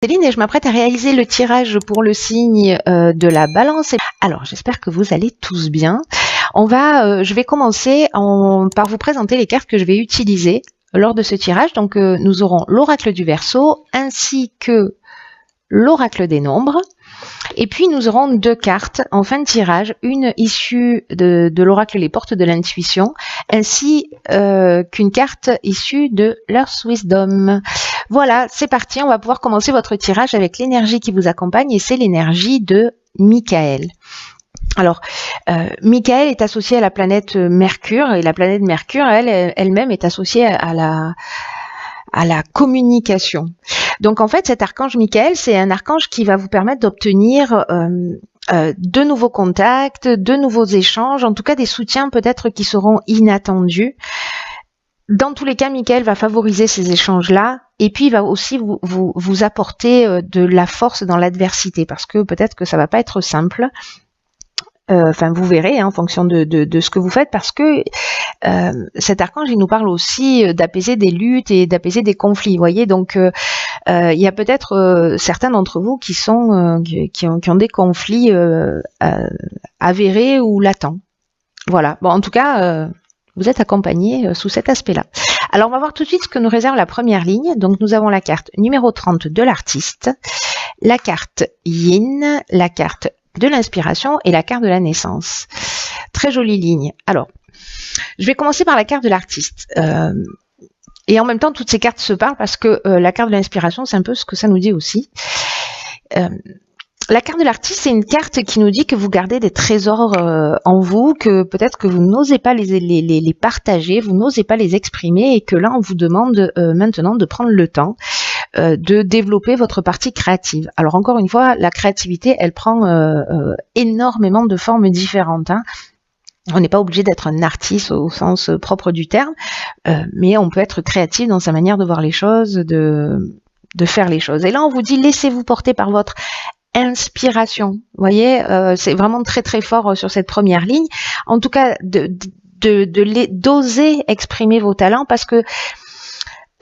Céline et je m'apprête à réaliser le tirage pour le signe de la Balance. Alors j'espère que vous allez tous bien. Je vais commencer par vous présenter les cartes que je vais utiliser lors de ce tirage. Donc nous aurons l'oracle du Verseau ainsi que l'oracle des nombres. Et puis nous aurons deux cartes en fin de tirage, une issue de l'oracle Les Portes de l'Intuition, ainsi qu'une carte issue de l'Earth Wisdom. Voilà, c'est parti, on va pouvoir commencer votre tirage avec l'énergie qui vous accompagne et c'est l'énergie de Michael. Alors, Michael est associé à la planète Mercure et la planète Mercure, elle-même est associée à la communication. Donc en fait, cet archange Michael, c'est un archange qui va vous permettre d'obtenir de nouveaux contacts, de nouveaux échanges, en tout cas des soutiens peut-être qui seront inattendus. Dans tous les cas, Michael va favoriser ces échanges-là et puis il va aussi vous apporter de la force dans l'adversité parce que peut-être que ça va pas être simple. Enfin, vous verrez en fonction de ce que vous faites parce que cet archange, il nous parle aussi d'apaiser des luttes et d'apaiser des conflits. Vous voyez, donc il y a peut-être certains d'entre vous qui ont des conflits avérés ou latents. Voilà. Bon, en tout cas, vous êtes accompagnés sous cet aspect-là. Alors, on va voir tout de suite ce que nous réserve la première ligne. Donc, nous avons la carte numéro 30 de l'artiste, la carte Yin, la carte de l'inspiration et la carte de la naissance. Très jolie ligne. Alors, je vais commencer par la carte de l'artiste. Et en même temps, toutes ces cartes se parlent parce que la carte de l'inspiration, c'est un peu ce que ça nous dit aussi. La carte de l'artiste, c'est une carte qui nous dit que vous gardez des trésors en vous, que peut-être que vous n'osez pas les partager, vous n'osez pas les exprimer et que là, on vous demande maintenant de prendre le temps de développer votre partie créative. Alors encore une fois, la créativité, elle prend énormément de formes différentes. On n'est pas obligé d'être un artiste au sens propre du terme, mais on peut être créatif dans sa manière de voir les choses, de faire les choses. Et là, on vous dit, laissez-vous porter par votre inspiration. Vous voyez, c'est vraiment très très fort sur cette première ligne. En tout cas, d'oser exprimer vos talents parce que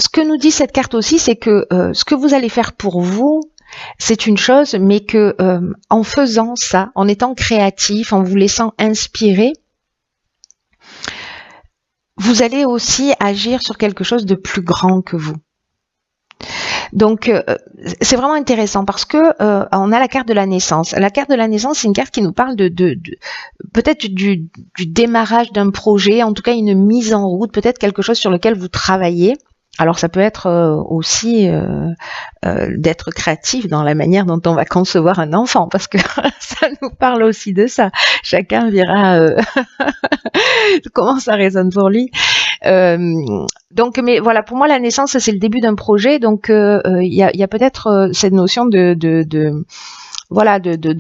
ce que nous dit cette carte aussi, c'est que ce que vous allez faire pour vous, c'est une chose, mais que en faisant ça, en étant créatif, en vous laissant inspirer, vous allez aussi agir sur quelque chose de plus grand que vous. Donc, c'est vraiment intéressant parce que on a la carte de la naissance. La carte de la naissance, c'est une carte qui nous parle de peut-être du démarrage d'un projet, en tout cas une mise en route, peut-être quelque chose sur lequel vous travaillez. Alors ça peut être aussi d'être créatif dans la manière dont on va concevoir un enfant, parce que ça nous parle aussi de ça. Chacun verra comment ça résonne pour lui. Donc, mais voilà, pour moi la naissance c'est le début d'un projet, donc il y a peut-être cette notion de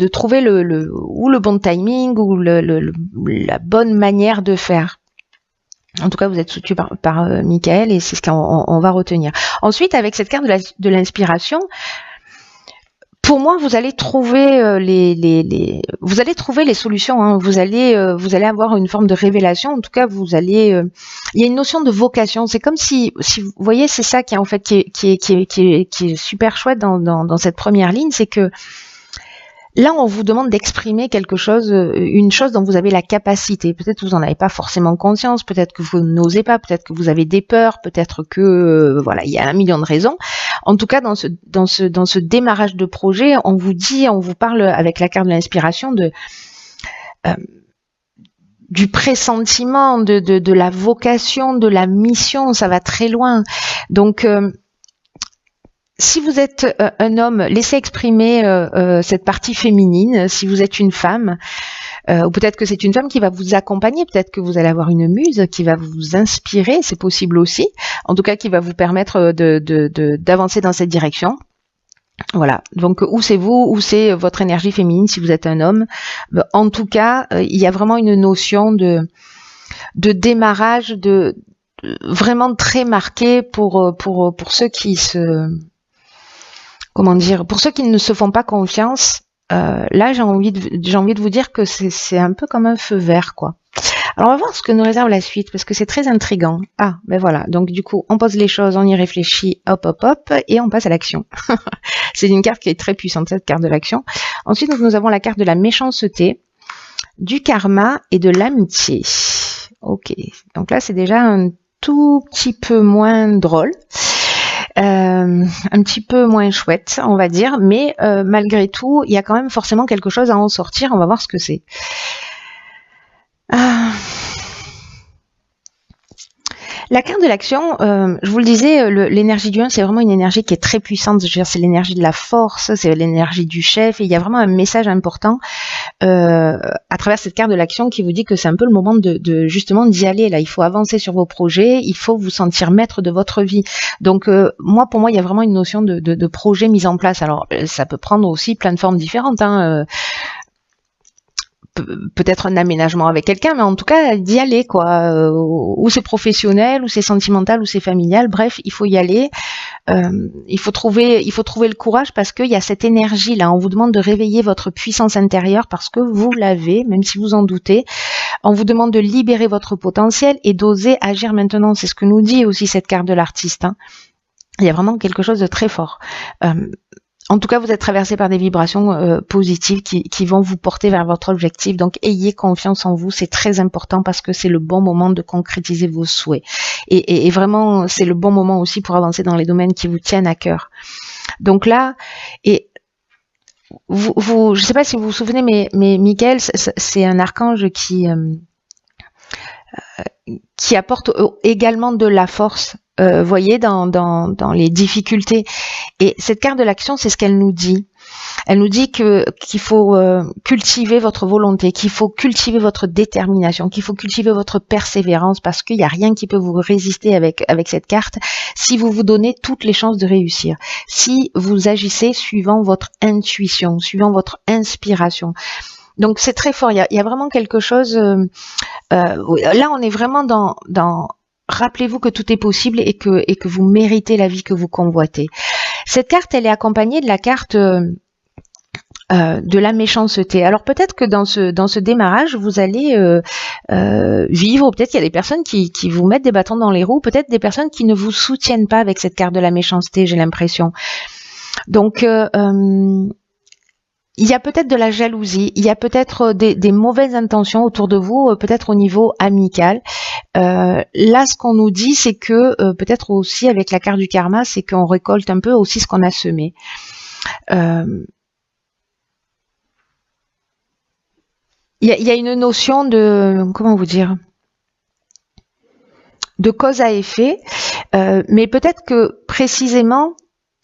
trouver le bon timing ou la bonne manière de faire. En tout cas, vous êtes soutenu par Michael et c'est ce qu'on va retenir. Ensuite, avec cette carte de l'inspiration, pour moi, vous allez trouver les solutions. Vous allez avoir une forme de révélation. En tout cas, il y a une notion de vocation. C'est comme si vous voyez, c'est ça qui est en fait qui est super chouette dans cette première ligne, c'est que là, on vous demande d'exprimer quelque chose, une chose dont vous avez la capacité. Peut-être que vous n'en avez pas forcément conscience, peut-être que vous n'osez pas, peut-être que vous avez des peurs, peut-être que il y a un million de raisons. En tout cas, dans ce démarrage de projet, on vous parle avec la carte de l'inspiration du pressentiment, de la vocation, de la mission. Ça va très loin. Donc si vous êtes un homme, laissez exprimer cette partie féminine. Si vous êtes une femme, ou peut-être que c'est une femme qui va vous accompagner, peut-être que vous allez avoir une muse qui va vous inspirer, c'est possible aussi. En tout cas, qui va vous permettre d'avancer dans cette direction. Voilà. Donc, où c'est vous, où c'est votre énergie féminine si vous êtes un homme. En tout cas, il y a vraiment une notion de démarrage vraiment très marquée pour ceux qui pour ceux qui ne se font pas confiance, là j'ai envie de vous dire que c'est un peu comme un feu vert, quoi. Alors on va voir ce que nous réserve la suite parce que c'est très intriguant. Ah, ben voilà. Donc du coup, on pose les choses, on y réfléchit, hop, hop, hop, et on passe à l'action. C'est une carte qui est très puissante, cette carte de l'action. Ensuite, nous avons la carte de la méchanceté, du karma et de l'amitié. Ok. Donc là, c'est déjà un tout petit peu moins drôle. Un petit peu moins chouette, on va dire, mais malgré tout, il y a quand même forcément quelque chose à en sortir. On va voir ce que c'est. La carte de l'action, je vous le disais, l'énergie du 1, c'est vraiment une énergie qui est très puissante. Je veux dire, c'est l'énergie de la force, c'est l'énergie du chef. Et il y a vraiment un message important à travers cette carte de l'action qui vous dit que c'est un peu le moment de justement d'y aller. Là, il faut avancer sur vos projets, il faut vous sentir maître de votre vie. Donc, pour moi, il y a vraiment une notion de projet mis en place. Alors, ça peut prendre aussi plein de formes différentes. Peut-être un aménagement avec quelqu'un, mais en tout cas d'y aller, quoi. Ou c'est professionnel, ou c'est sentimental, ou c'est familial. Bref, il faut y aller. Il faut trouver le courage parce qu'il y a cette énergie là. On vous demande de réveiller votre puissance intérieure parce que vous l'avez, même si vous en doutez. On vous demande de libérer votre potentiel et d'oser agir maintenant. C'est ce que nous dit aussi cette carte de l'artiste. Il y a vraiment quelque chose de très fort. En tout cas, vous êtes traversé par des vibrations positives qui vont vous porter vers votre objectif. Donc, ayez confiance en vous. C'est très important parce que c'est le bon moment de concrétiser vos souhaits. Et vraiment, c'est le bon moment aussi pour avancer dans les domaines qui vous tiennent à cœur. Donc là, et je ne sais pas si vous vous souvenez, mais Michael, c'est un archange qui apporte également de la force. Voyez, dans les difficultés. Et cette carte de l'action, c'est ce qu'elle nous dit. Elle nous dit qu'il faut cultiver votre volonté, qu'il faut cultiver votre détermination, qu'il faut cultiver votre persévérance parce qu'il n'y a rien qui peut vous résister avec cette carte si vous vous donnez toutes les chances de réussir. Si vous agissez suivant votre intuition, suivant votre inspiration. Donc c'est très fort. Il y a vraiment quelque chose. Là, on est vraiment dans rappelez-vous que tout est possible et que vous méritez la vie que vous convoitez. Cette carte, elle est accompagnée de la carte de la méchanceté. Alors peut-être que dans ce démarrage, vous allez vivre, ou peut-être qu'il y a des personnes qui vous mettent des bâtons dans les roues, peut-être des personnes qui ne vous soutiennent pas avec cette carte de la méchanceté, j'ai l'impression. Donc il y a peut-être de la jalousie, il y a peut-être des mauvaises intentions autour de vous, peut-être au niveau amical. Là, ce qu'on nous dit, c'est que peut-être aussi avec la carte du karma, c'est qu'on récolte un peu aussi ce qu'on a semé. Il y a une notion de, comment vous dire, de cause à effet, mais peut-être que précisément,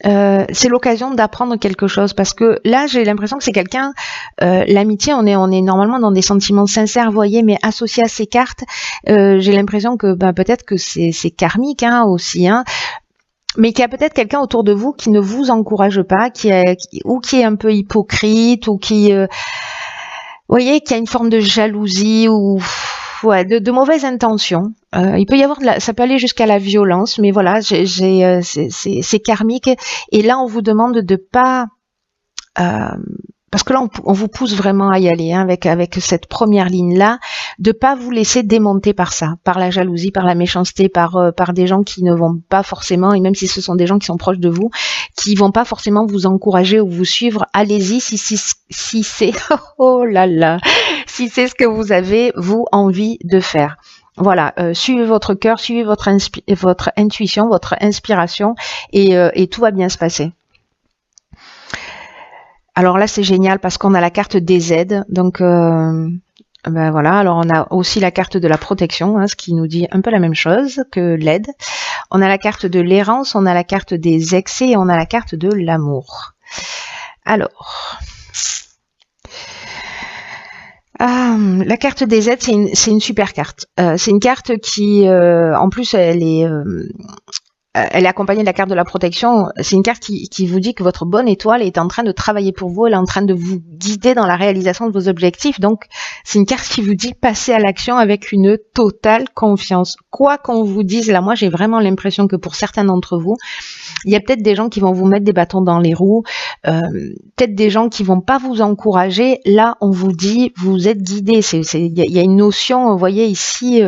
c'est l'occasion d'apprendre quelque chose parce que là j'ai l'impression que c'est quelqu'un, l'amitié, on est normalement dans des sentiments sincères, voyez, mais associé à ces cartes, j'ai l'impression que peut-être que c'est karmique aussi, mais qu'il y a peut-être quelqu'un autour de vous qui ne vous encourage pas, qui est un peu hypocrite ou qui voyez, qu'il y a une forme de jalousie ou de mauvaises intentions. Il peut y avoir ça peut aller jusqu'à la violence, mais voilà, c'est karmique. Et là, on vous demande de pas, parce que là, on vous pousse vraiment à y aller avec cette première ligne là, de pas vous laisser démonter par ça, par la jalousie, par la méchanceté, par des gens qui ne vont pas forcément, et même si ce sont des gens qui sont proches de vous, qui vont pas forcément vous encourager ou vous suivre. Allez-y si c'est oh là là, si c'est ce que vous avez vous envie de faire. Voilà, suivez votre cœur, suivez votre intuition, votre inspiration, et tout va bien se passer. Alors là, c'est génial parce qu'on a la carte des aides. Donc, voilà. Alors, on a aussi la carte de la protection, ce qui nous dit un peu la même chose que l'aide. On a la carte de l'errance, on a la carte des excès et on a la carte de l'amour. Alors, la carte des aides, c'est une super carte. C'est une carte qui, en plus, elle est elle est accompagnée de la carte de la protection. C'est une carte qui vous dit que votre bonne étoile est en train de travailler pour vous, elle est en train de vous guider dans la réalisation de vos objectifs. Donc, c'est une carte qui vous dit passez à l'action avec une totale confiance. Quoi qu'on vous dise, là, moi, j'ai vraiment l'impression que pour certains d'entre vous, il y a peut-être des gens qui vont vous mettre des bâtons dans les roues, peut-être des gens qui vont pas vous encourager. Là, on vous dit, vous êtes guidé. Il y a une notion, vous voyez ici,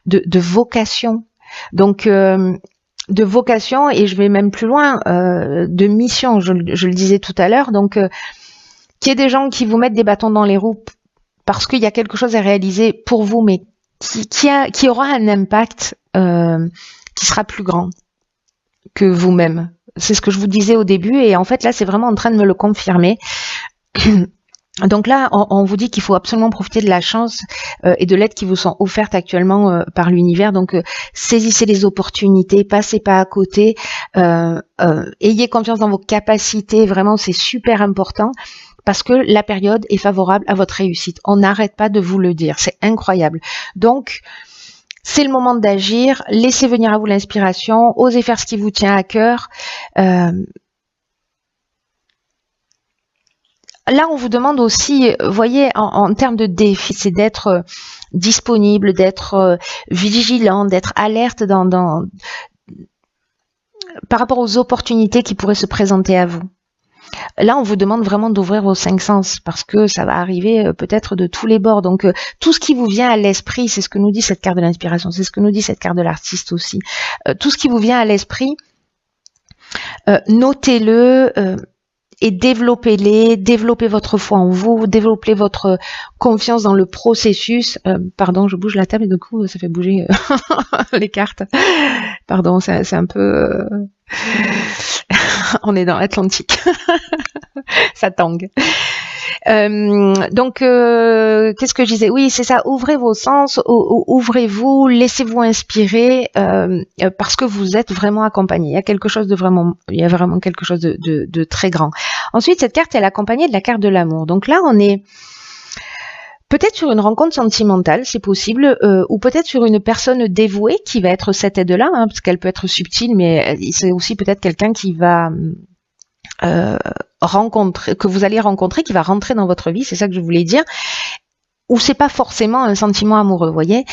de vocation. Donc, de vocation, et je vais même plus loin, de mission, je le disais tout à l'heure. Donc, qu'il y ait des gens qui vous mettent des bâtons dans les roues parce qu'il y a quelque chose à réaliser pour vous, mais qui aura un impact qui sera plus grand que vous-même. C'est ce que je vous disais au début, et en fait là c'est vraiment en train de me le confirmer. Donc là on vous dit qu'il faut absolument profiter de la chance et de l'aide qui vous sont offertes actuellement par l'univers. Donc saisissez les opportunités, passez pas à côté, ayez confiance dans vos capacités, vraiment c'est super important. Parce que la période est favorable à votre réussite. On n'arrête pas de vous le dire, c'est incroyable. Donc, c'est le moment d'agir, laissez venir à vous l'inspiration, osez faire ce qui vous tient à cœur. Là, on vous demande aussi, voyez, en termes de défi, c'est d'être disponible, d'être vigilant, d'être alerte par rapport aux opportunités qui pourraient se présenter à vous. Là, on vous demande vraiment d'ouvrir vos 5 sens parce que ça va arriver peut-être de tous les bords. Donc, tout ce qui vous vient à l'esprit, c'est ce que nous dit cette carte de l'inspiration, c'est ce que nous dit cette carte de l'artiste aussi. Tout ce qui vous vient à l'esprit, notez-le et développez votre foi en vous, développez votre confiance dans le processus. Pardon, je bouge la table et du coup, ça fait bouger les cartes. Pardon, c'est un peu... On est dans l'Atlantique. Ça tangue. Donc, qu'est-ce que je disais? Oui, c'est ça. Ouvrez vos sens, ouvrez-vous, laissez-vous inspirer, parce que vous êtes vraiment accompagné. Il y a vraiment quelque chose de très grand. Ensuite, cette carte, elle est accompagnée de la carte de l'amour. Donc là, on est peut-être sur une rencontre sentimentale, c'est possible, ou peut-être sur une personne dévouée qui va être cette aide-là, hein, parce qu'elle peut être subtile, mais c'est aussi peut-être quelqu'un qui va que vous allez rencontrer, qui va rentrer dans votre vie, c'est ça que je voulais dire. Ou c'est pas forcément un sentiment amoureux, vous voyez.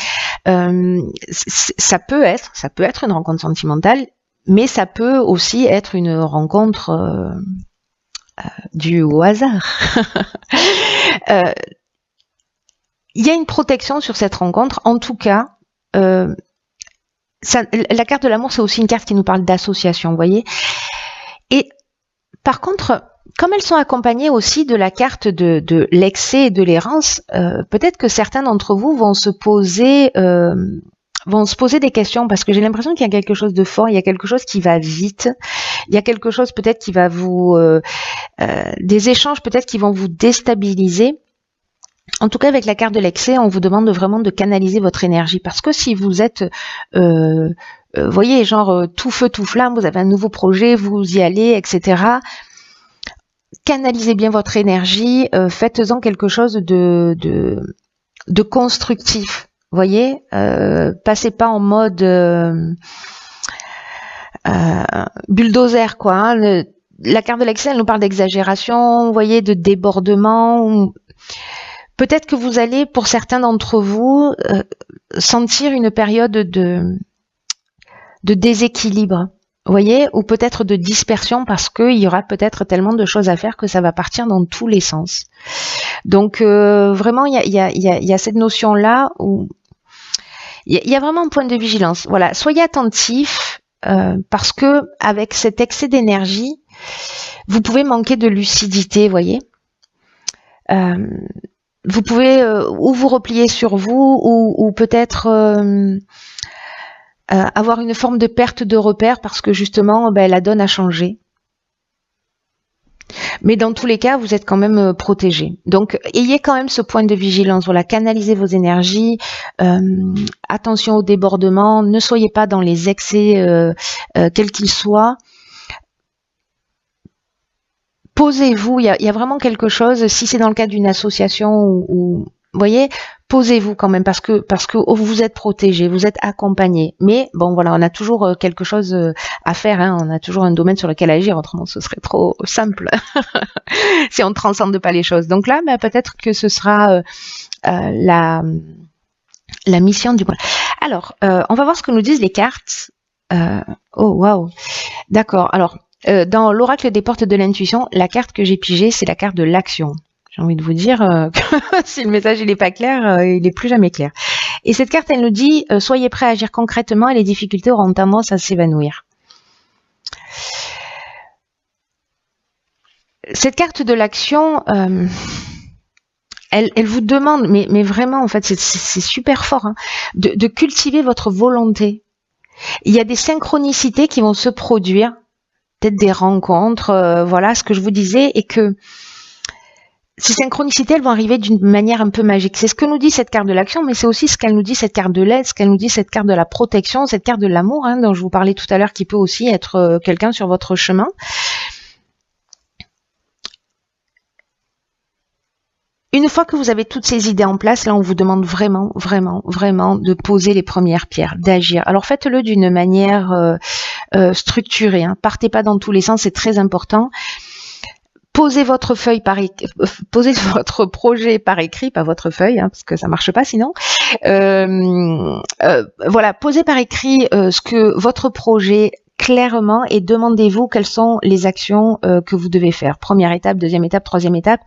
Ça peut être une rencontre sentimentale, mais ça peut aussi être une rencontre due au hasard. Il y a une protection sur cette rencontre. En tout cas, la carte de l'amour, c'est aussi une carte qui nous parle d'association, vous voyez. Et par contre, comme elles sont accompagnées aussi de la carte de l'excès et de l'errance, peut-être que certains d'entre vous vont se poser des questions, parce que j'ai l'impression qu'il y a quelque chose de fort, il y a quelque chose qui va vite, il y a quelque chose peut-être qui va des échanges peut-être qui vont vous déstabiliser. En tout cas, avec la carte de l'excès, on vous demande vraiment de canaliser votre énergie, parce que si vous êtes, voyez, genre tout feu, tout flamme, vous avez un nouveau projet, vous y allez, etc. Canalisez bien votre énergie, faites-en quelque chose de constructif, voyez. Passez pas en mode bulldozer, quoi. Hein. La carte de l'excès, elle nous parle d'exagération, vous voyez, de débordement. Peut-être que vous allez, pour certains d'entre vous, sentir une période de déséquilibre, vous voyez, ou peut-être de dispersion, parce qu'il y aura peut-être tellement de choses à faire que ça va partir dans tous les sens. Donc, vraiment, il y a cette notion-là où il y a vraiment un point de vigilance. Voilà, soyez attentifs, parce que avec cet excès d'énergie, vous pouvez manquer de lucidité, vous voyez. Vous pouvez ou vous replier sur vous, ou peut-être avoir une forme de perte de repère parce que justement la donne a changé. Mais dans tous les cas, vous êtes quand même protégé. Donc, ayez quand même ce point de vigilance. Voilà, canalisez vos énergies. Attention au débordement. Ne soyez pas dans les excès, quels qu'ils soient. Posez-vous. Il y a vraiment quelque chose. Si c'est dans le cadre d'une association ou vous voyez, posez-vous quand même parce que vous êtes protégé, vous êtes accompagné. Mais bon, voilà, on a toujours quelque chose à faire. Hein, on a toujours un domaine sur lequel agir. Autrement, ce serait trop simple si on ne transcende pas les choses. Donc là, bah, peut-être que ce sera la mission du mois. Alors, on va voir ce que nous disent les cartes. Oh, waouh. D'accord. Alors, dans l'oracle des portes de l'intuition, la carte que j'ai pigée, c'est la carte de l'action. J'ai envie de vous dire que si le message il n'est pas clair, il n'est plus jamais clair. Et cette carte, elle nous dit soyez prêts à agir concrètement et les difficultés auront tendance à s'évanouir. Cette carte de l'action, elle vous demande, mais vraiment, en fait, c'est super fort, hein, de cultiver votre volonté. Il y a des synchronicités qui vont se produire, peut-être des rencontres, voilà ce que je vous disais, et que ces synchronicités, elles vont arriver d'une manière un peu magique. C'est ce que nous dit cette carte de l'action, mais c'est aussi ce qu'elle nous dit, cette carte de l'aide, ce qu'elle nous dit, cette carte de la protection, cette carte de l'amour, hein, dont je vous parlais tout à l'heure, qui peut aussi être quelqu'un sur votre chemin. Une fois que vous avez toutes ces idées en place, là, on vous demande vraiment, vraiment, vraiment de poser les premières pierres, d'agir. Alors, faites-le d'une manière structurée. Hein. Partez pas dans tous les sens, c'est très important. Posez votre feuille posez votre projet par écrit, pas votre feuille, hein, parce que ça marche pas sinon. Voilà, posez par écrit ce que votre projet clairement et demandez-vous quelles sont les actions que vous devez faire. Première étape, deuxième étape, troisième étape.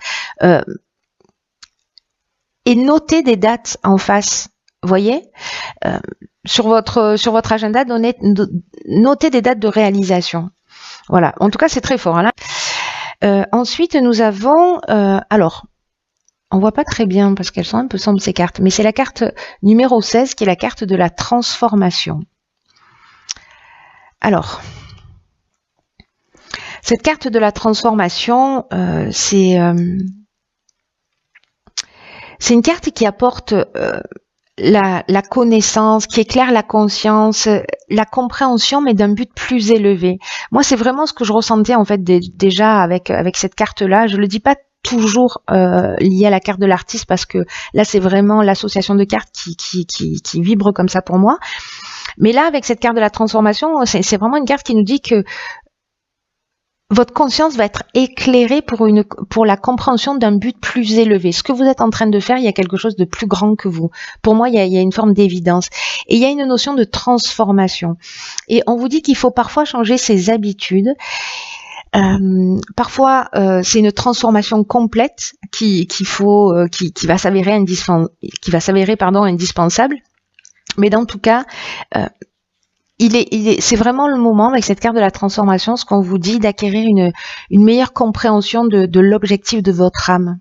Et notez des dates en face. Vous voyez, sur votre agenda, notez des dates de réalisation. Voilà. En tout cas, c'est très fort. Hein, là. Ensuite, nous avons, alors, on voit pas très bien parce qu'elles sont un peu sombres ces cartes, mais c'est la carte numéro 16 qui est la carte de la transformation. Alors, cette carte de la transformation, c'est une carte qui apporte la connaissance, qui éclaire la conscience, la compréhension, mais d'un but plus élevé. Moi, c'est vraiment ce que je ressentais en fait déjà avec cette carte-là. Je le dis pas toujours lié à la carte de l'artiste parce que là, c'est vraiment l'association de cartes qui vibre comme ça pour moi. Mais là, avec cette carte de la transformation, c'est vraiment une carte qui nous dit que votre conscience va être éclairée pour la compréhension d'un but plus élevé. Ce que vous êtes en train de faire, il y a quelque chose de plus grand que vous. Pour moi, il y a une forme d'évidence. Et il y a une notion de transformation. Et on vous dit qu'il faut parfois changer ses habitudes. Parfois, c'est une transformation complète qui va s'avérer indispensable. Mais dans tout cas, c'est vraiment le moment avec cette carte de la transformation, ce qu'on vous dit, d'acquérir une meilleure compréhension de l'objectif de votre âme.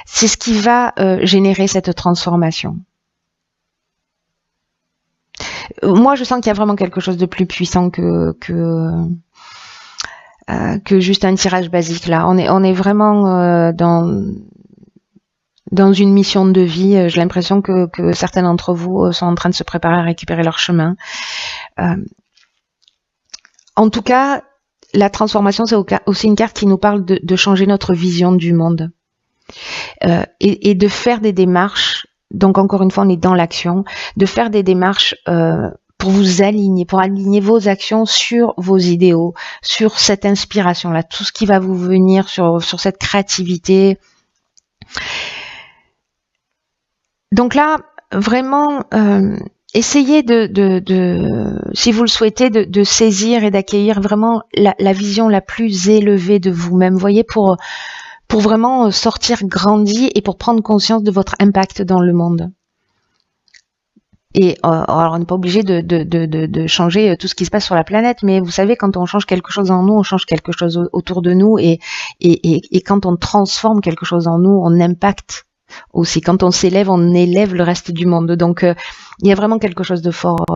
C'est ce qui va générer cette transformation. Moi, je sens qu'il y a vraiment quelque chose de plus puissant que juste un tirage basique là. On est vraiment dans une mission de vie. J'ai l'impression que certains d'entre vous sont en train de se préparer à récupérer leur chemin. En tout cas, la transformation, c'est aussi une carte qui nous parle de changer notre vision du monde et de faire des démarches. Donc encore une fois, on est dans l'action, de faire des démarches pour vous aligner, pour aligner vos actions sur vos idéaux, sur cette inspiration-là, tout ce qui va vous venir sur cette créativité. Donc là, vraiment, essayez si vous le souhaitez, de saisir et d'accueillir vraiment la vision la plus élevée de vous-même. Vous voyez, pour vraiment sortir grandi et pour prendre conscience de votre impact dans le monde. Et alors on n'est pas obligé de changer tout ce qui se passe sur la planète, mais vous savez, quand on change quelque chose en nous, on change quelque chose autour de nous, et quand on transforme quelque chose en nous, on impacte aussi. Quand on s'élève, on élève le reste du monde. Donc, il y a vraiment quelque chose de fort